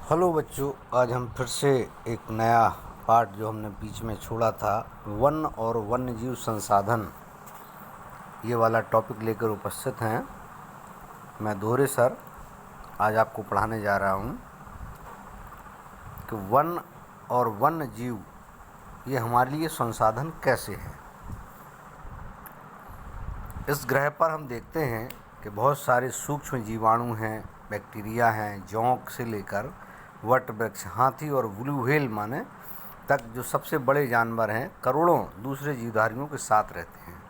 Hello बच्चों, आज हम फिर से एक नया पार्ट जो हमने बीच में छोड़ा था, वन और वन्य जीव संसाधन, ये वाला टॉपिक लेकर उपस्थित हैं। मैं दोहरे सर आज आपको पढ़ाने जा रहा हूँ कि वन और वन्य जीव ये हमारे लिए संसाधन कैसे हैं। इस ग्रह पर हम देखते हैं कि बहुत सारे सूक्ष्म जीवाणु हैं, बैक्टीरिया हैं, जोंक से लेकर वट वृक्ष, हाथी और ब्लू व्हेल माने तक जो सबसे बड़े जानवर हैं, करोड़ों दूसरे जीवधारियों के साथ रहते हैं।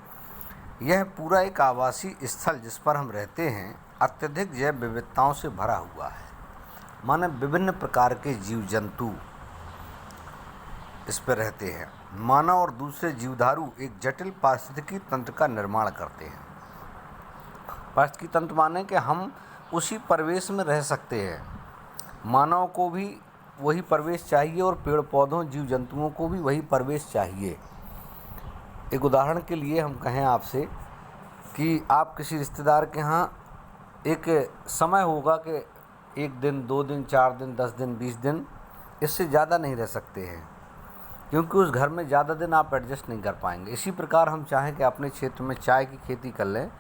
यह पूरा एक आवासीय स्थल जिस पर हम रहते हैं अत्यधिक जैव विविधताओं से भरा हुआ है। माने विभिन्न प्रकार के जीव जंतु इस पर रहते हैं। मानव और दूसरे जीवधारू एक जटिल पारिस्थितिकी तंत्र का निर्माण करते हैं। पारिस्थितिकी तंत्र माने कि हम उसी परिवेश में रह सकते हैं। मानव को भी वही परिवेश चाहिए और पेड़ पौधों जीव जंतुओं को भी वही परिवेश चाहिए। एक उदाहरण के लिए हम कहें आपसे कि आप किसी रिश्तेदार के यहाँ एक समय होगा कि 1 दिन, 2 दिन, 4 दिन, 10 दिन, 20 दिन, इससे ज़्यादा नहीं रह सकते हैं, क्योंकि उस घर में ज़्यादा दिन आप एडजस्ट नहीं कर पाएंगे। इसी प्रकार हम चाहें कि अपने क्षेत्र में चाय की खेती कर लें,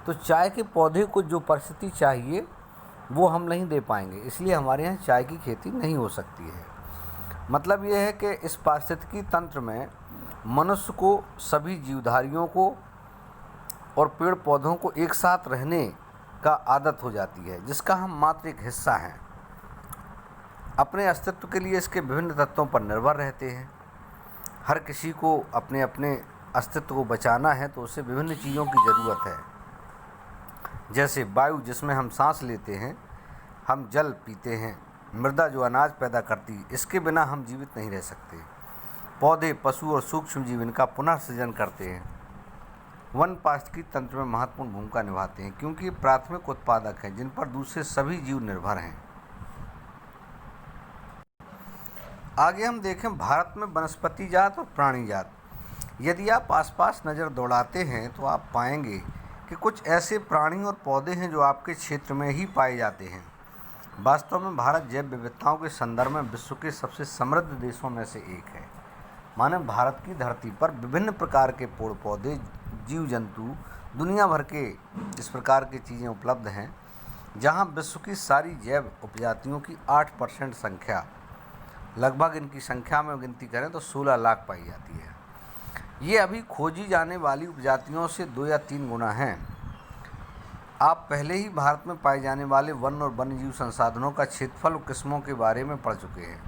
तो चाय के पौधे को जो परिस्थिति चाहिए वो हम नहीं दे पाएंगे, इसलिए हमारे यहाँ चाय की खेती नहीं हो सकती है। मतलब ये है कि इस पारिस्थितिकी तंत्र में मनुष्य को, सभी जीवधारियों को और पेड़ पौधों को एक साथ रहने का आदत हो जाती है, जिसका हम मात्र एक हिस्सा हैं। अपने अस्तित्व के लिए इसके विभिन्न तत्वों पर निर्भर रहते हैं। हर किसी को अपने अपने अस्तित्व को बचाना है तो उसे विभिन्न चीज़ों की ज़रूरत है, जैसे वायु जिसमें हम सांस लेते हैं, हम जल पीते हैं, मृदा जो अनाज पैदा करती, इसके बिना हम जीवित नहीं रह सकते। पौधे, पशु और सूक्ष्म जीव इनका पुनः सृजन करते हैं। वन पारिस्थितिकी तंत्र में महत्वपूर्ण भूमिका निभाते हैं, क्योंकि ये प्राथमिक उत्पादक हैं जिन पर दूसरे सभी जीव निर्भर हैं। आगे हम देखें भारत में वनस्पति जात और प्राणी जात। यदि आप आसपास नज़र दौड़ाते हैं तो आप पाएंगे कि कुछ ऐसे प्राणी और पौधे हैं जो आपके क्षेत्र में ही पाए जाते हैं। वास्तव में भारत जैव विविधताओं के संदर्भ में विश्व के सबसे समृद्ध देशों में से एक है। माने भारत की धरती पर विभिन्न प्रकार के पेड़ पौधे, जीव जंतु, दुनिया भर के इस प्रकार की चीज़ें उपलब्ध हैं, जहां विश्व की सारी जैव उपजातियों की 8% संख्या, लगभग इनकी संख्या में गिनती करें तो 16 लाख पाई जाती है। ये अभी खोजी जाने वाली उपजातियों से 2 या 3 गुना हैं। आप पहले ही भारत में पाए जाने वाले वन और वन्यजीव संसाधनों का क्षेत्रफल और किस्मों के बारे में पढ़ चुके हैं।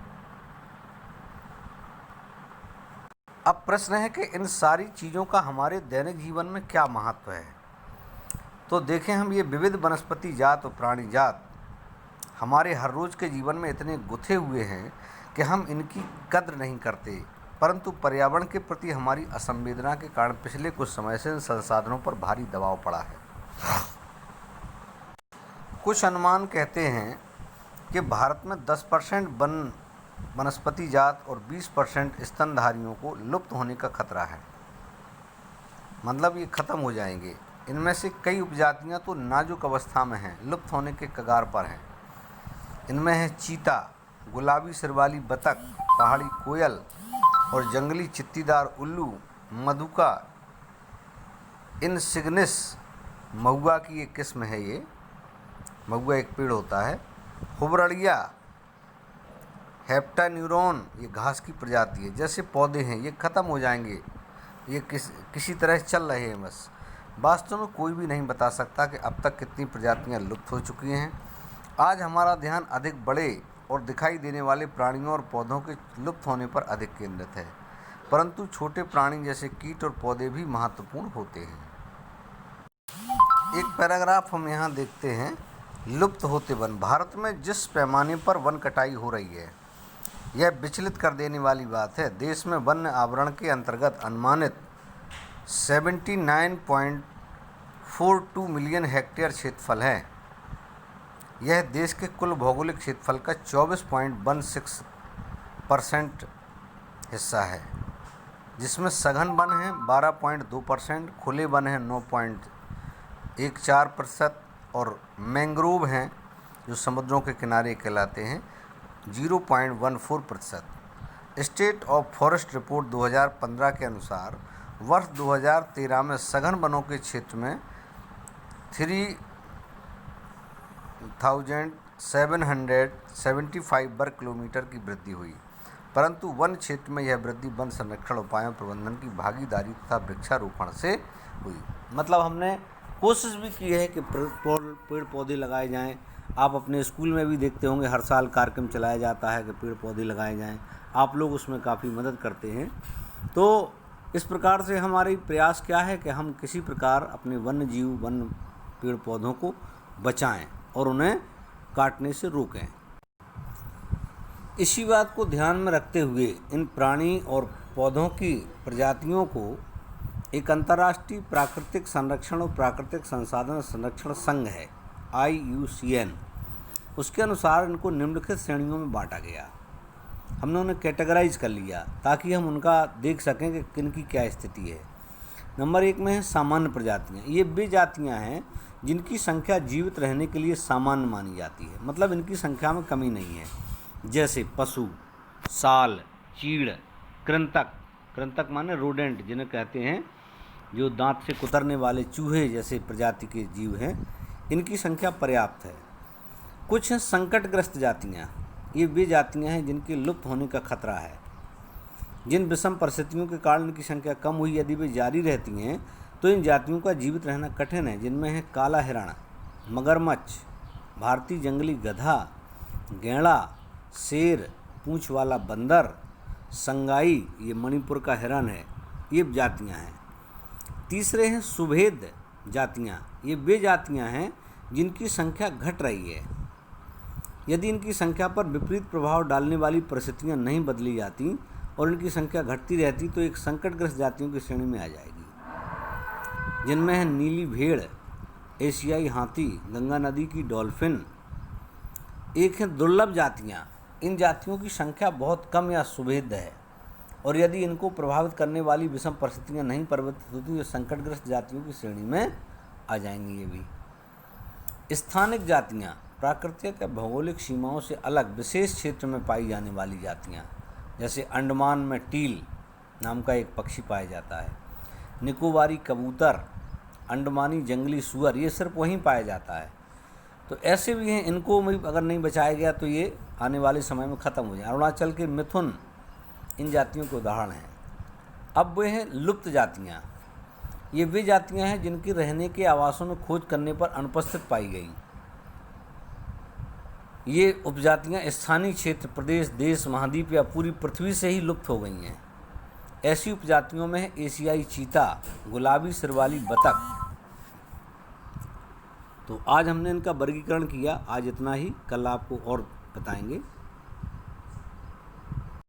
अब प्रश्न है कि इन सारी चीज़ों का हमारे दैनिक जीवन में क्या महत्व है। तो देखें, हम ये विविध वनस्पति जात और प्राणी जात हमारे हर रोज़ के जीवन में इतने गुथे हुए हैं कि हम इनकी कद्र नहीं करते, परंतु पर्यावरण के प्रति हमारी असंवेदना के कारण पिछले कुछ समय से इन संसाधनों पर भारी दबाव पड़ा है। कुछ अनुमान कहते हैं कि भारत में 10% वनस्पति जात और 20% स्तनधारियों को लुप्त होने का खतरा है। मतलब ये ख़त्म हो जाएंगे। इनमें से कई उपजातियां तो नाजुक अवस्था में हैं, लुप्त होने के कगार पर हैं। इनमें है चीता, गुलाबी सिर वाली बतख, पहाड़ी कोयल और जंगली चित्तीदार उल्लू, मधुका इनसिग्निस महुआ की एक किस्म है। ये महुआ एक पेड़ होता है। हुबरड़िया, हेप्टान्यूरॉन, ये घास की प्रजाति है। जैसे पौधे हैं ये ख़त्म हो जाएंगे, ये किसी तरह चल रहे हैं बस। वास्तव में कोई भी नहीं बता सकता कि अब तक कितनी प्रजातियां लुप्त हो चुकी हैं। आज हमारा ध्यान अधिक बड़े और दिखाई देने वाले प्राणियों और पौधों के लुप्त होने पर अधिक केंद्रित है, परंतु छोटे प्राणी जैसे कीट और पौधे भी महत्वपूर्ण होते हैं। एक पैराग्राफ हम यहाँ देखते हैं, लुप्त होते वन। भारत में जिस पैमाने पर वन कटाई हो रही है यह विचलित कर देने वाली बात है। देश में वन्य आवरण के अंतर्गत अनुमानित 79.42 मिलियन हेक्टेयर क्षेत्रफल है। यह देश के कुल भौगोलिक क्षेत्रफल का 24.16% हिस्सा है, जिसमें सघन वन है 12.2%, खुले वन हैं 9.14% और मैंग्रोव हैं जो समुद्रों के किनारे कहलाते हैं 0.14%। स्टेट ऑफ फॉरेस्ट रिपोर्ट 2015 के अनुसार वर्ष 2013 में सघन वनों के क्षेत्र में 3,775 वर्ग किलोमीटर की वृद्धि हुई, परंतु वन क्षेत्र में यह वृद्धि वन संरक्षण उपायों प्रबंधन की भागीदारी तथा वृक्षारोपण से हुई। मतलब हमने कोशिश भी की है कि पेड़ पौधे लगाए जाएं। आप अपने स्कूल में भी देखते होंगे हर साल कार्यक्रम चलाया जाता है कि पेड़ पौधे लगाए जाएं। आप लोग उसमें काफ़ी मदद करते हैं। तो इस प्रकार से हमारी प्रयास क्या है कि हम किसी प्रकार अपने वन्य जीव वन पेड़ पौधों को बचाएं और उन्हें काटने से रोकें। इसी बात को ध्यान में रखते हुए इन प्राणी और पौधों की प्रजातियों को एक अंतर्राष्ट्रीय प्राकृतिक संरक्षण और प्राकृतिक संसाधन संरक्षण संघ है IUCN, उसके अनुसार इनको निम्नलिखित श्रेणियों में बांटा गया। हमने उन्हें कैटेगराइज कर लिया ताकि हम उनका देख सकें कि किन की क्या स्थिति है। नंबर 1 में है सामान्य प्रजातियाँ। ये वे जातियाँ हैं जिनकी संख्या जीवित रहने के लिए सामान्य मानी जाती है, मतलब इनकी संख्या में कमी नहीं है, जैसे पशु, साल, चीड़, कृंतक। कृंतक माने रोडेंट जिन्हें कहते हैं, जो दांत से कुतरने वाले चूहे जैसे प्रजाति के जीव हैं, इनकी संख्या पर्याप्त है। कुछ हैं संकटग्रस्त जातियाँ। ये वे जातियाँ हैं जिनके लुप्त होने का खतरा है। जिन विषम परिस्थितियों के कारण इनकी संख्या कम हुई, यदि वे जारी रहती हैं तो इन जातियों का जीवित रहना कठिन है, जिनमें है काला हिरण, मगरमच्छ, भारतीय जंगली गधा, गैंडा, शेर, पूंछ वाला बंदर, संगाई, ये मणिपुर का हिरण है, ये जातियाँ हैं। तीसरे हैं सुभेद जातियाँ। ये वे जातियाँ हैं जिनकी संख्या घट रही है। यदि इनकी संख्या पर विपरीत प्रभाव डालने वाली परिस्थितियाँ नहीं बदली जाती और इनकी संख्या घटती रहती तो एक संकटग्रस्त जातियों की श्रेणी में आ जाएगी, जिनमें है नीली भेड़, एशियाई हाथी, गंगा नदी की डॉल्फिन। एक है दुर्लभ जातियाँ। इन जातियों की संख्या बहुत कम या सुभेद है और यदि इनको प्रभावित करने वाली विषम परिस्थितियाँ नहीं परिवर्तित होती तो संकटग्रस्त जातियों की श्रेणी में आ जाएंगी। ये भी स्थानिक जातियाँ, प्राकृतिक या भौगोलिक सीमाओं से अलग विशेष क्षेत्र में पाई जाने वाली जातियाँ, जैसे अंडमान में टील नाम का एक पक्षी पाया जाता है, निकोबारी कबूतर, अंडमानी जंगली सूअर, ये सिर्फ वहीं पाया जाता है। तो ऐसे भी हैं, इनको अगर नहीं बचाया गया तो ये आने वाले समय में ख़त्म हो जाए। अरुणाचल के मिथुन इन जातियों के उदाहरण हैं। अब वे हैं लुप्त जातियाँ। ये वे जातियाँ हैं जिनकी रहने के आवासों में खोज करने पर अनुपस्थित पाई गई। ये उपजातियाँ स्थानीय क्षेत्र, प्रदेश, देश, महाद्वीप या पूरी पृथ्वी से ही लुप्त हो गई हैं। ऐसी उपजातियों में है एशियाई चीता, गुलाबी सिर वाली बतख। तो आज हमने इनका वर्गीकरण किया। आज इतना ही, कल आपको और बताएंगे।